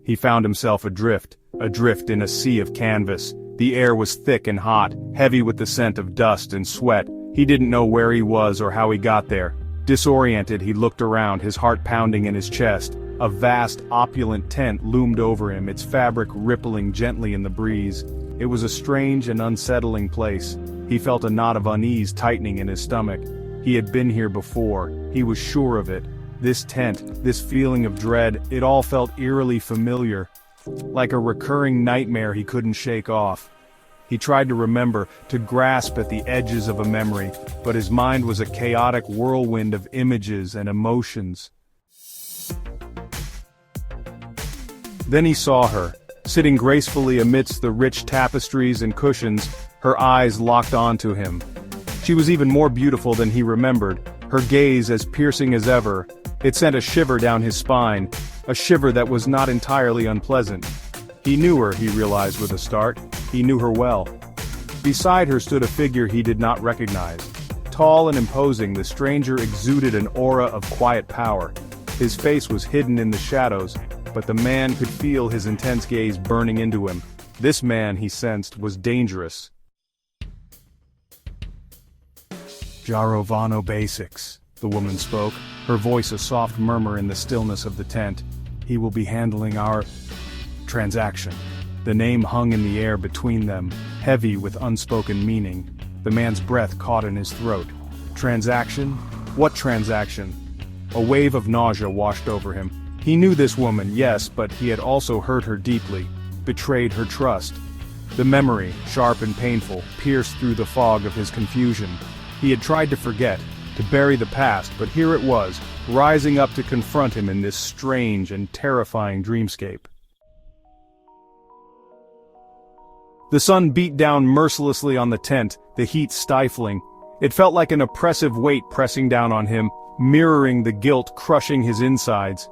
He found himself adrift in a sea of canvas. The air was thick and hot, heavy with the scent of dust and sweat. He didn't know where he was or how he got there. Disoriented, he looked around, his heart pounding in his chest. A vast, opulent tent loomed over him, its fabric rippling gently in the breeze. It was a strange and unsettling place. He felt a knot of unease tightening in his stomach. He had been here before, he was sure of it. This tent, this feeling of dread, it all felt eerily familiar. Like a recurring nightmare he couldn't shake off. He tried to remember, to grasp at the edges of a memory, but his mind was a chaotic whirlwind of images and emotions. Then he saw her, sitting gracefully amidst the rich tapestries and cushions, her eyes locked onto him. She was even more beautiful than he remembered, her gaze as piercing as ever. It sent a shiver down his spine, a shiver that was not entirely unpleasant. He knew her, he realized with a start. He knew her well. Beside her stood a figure he did not recognize. Tall and imposing, the stranger exuded an aura of quiet power. His face was hidden in the shadows, but the man could feel his intense gaze burning into him. This man, he sensed, was dangerous. Jarovano Basics, the woman spoke, her voice a soft murmur in the stillness of the tent. He will be handling our transaction. The name hung in the air between them, heavy with unspoken meaning. The man's breath caught in his throat. Transaction? What transaction? A wave of nausea washed over him. He knew this woman, yes, but he had also hurt her deeply, betrayed her trust. The memory, sharp and painful, pierced through the fog of his confusion. He had tried to forget, to bury the past, but here it was, rising up to confront him in this strange and terrifying dreamscape. The sun beat down mercilessly on the tent, the heat stifling. It felt like an oppressive weight pressing down on him, mirroring the guilt crushing his insides.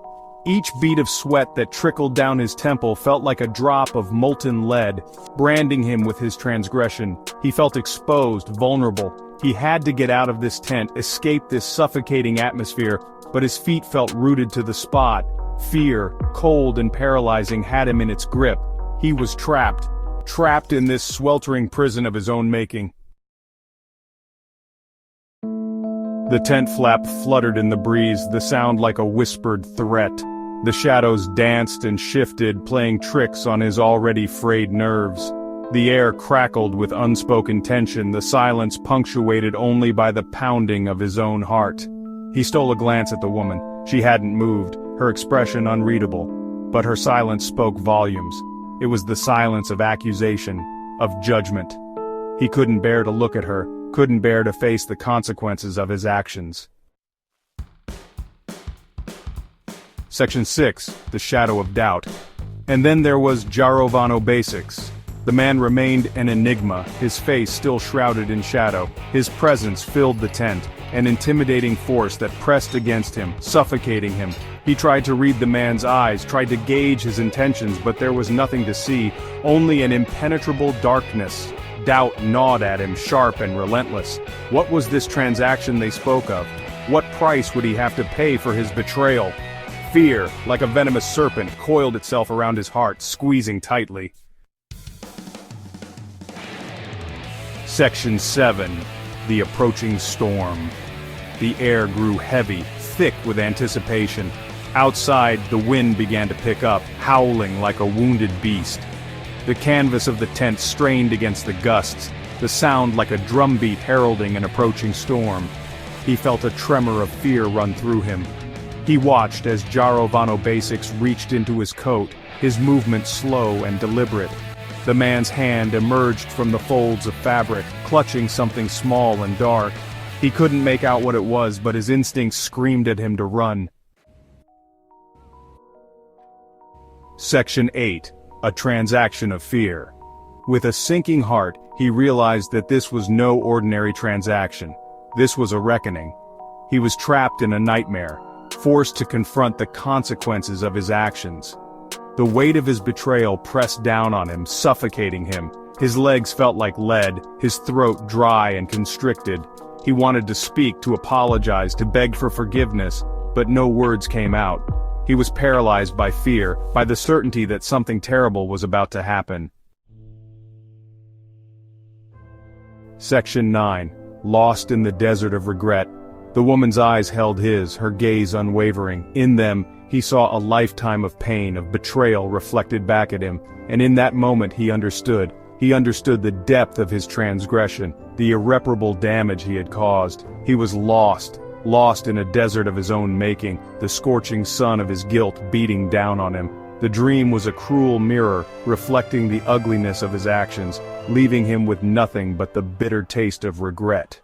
Each bead of sweat that trickled down his temple felt like a drop of molten lead, branding him with his transgression. He felt exposed, vulnerable. He had to get out of this tent, escape this suffocating atmosphere, but his feet felt rooted to the spot. Fear, cold and paralyzing, had him in its grip. He was trapped in this sweltering prison of his own making. The tent flap fluttered in the breeze, the sound like a whispered threat. The shadows danced and shifted, playing tricks on his already frayed nerves. The air crackled with unspoken tension, the silence punctuated only by the pounding of his own heart. He stole a glance at the woman. She hadn't moved, her expression unreadable. But her silence spoke volumes. It was the silence of accusation, of judgment. He couldn't bear to look at her, couldn't bear to face the consequences of his actions. Section 6, The Shadow of Doubt. And then there was Jarovano Basics. The man remained an enigma, his face still shrouded in shadow. His presence filled the tent, an intimidating force that pressed against him, suffocating him. He tried to read the man's eyes, tried to gauge his intentions, but there was nothing to see, only an impenetrable darkness. Doubt gnawed at him, sharp and relentless. What was this transaction they spoke of? What price would he have to pay for his betrayal? Fear, like a venomous serpent, coiled itself around his heart, squeezing tightly. Section 7, The Approaching Storm. The air grew heavy, thick with anticipation. Outside, the wind began to pick up, howling like a wounded beast. The canvas of the tent strained against the gusts, the sound like a drumbeat heralding an approaching storm. He felt a tremor of fear run through him. He watched as Jarovano Basics reached into his coat, his movement slow and deliberate. The man's hand emerged from the folds of fabric, clutching something small and dark. He couldn't make out what it was, but his instincts screamed at him to run. Section 8, A Transaction of Fear. With a sinking heart, he realized that this was no ordinary transaction. This was a reckoning. He was trapped in a nightmare, forced to confront the consequences of his actions. The weight of his betrayal pressed down on him, suffocating him. His legs felt like lead, his throat dry and constricted. He wanted to speak, to apologize, to beg for forgiveness, but no words came out. He was paralyzed by fear, by the certainty that something terrible was about to happen. Section 9. Lost in the desert of regret. The woman's eyes held his, her gaze unwavering. In them, he saw a lifetime of pain, of betrayal reflected back at him, and in that moment he understood. He understood the depth of his transgression, the irreparable damage he had caused. He was lost in a desert of his own making, the scorching sun of his guilt beating down on him. The dream was a cruel mirror, reflecting the ugliness of his actions, leaving him with nothing but the bitter taste of regret.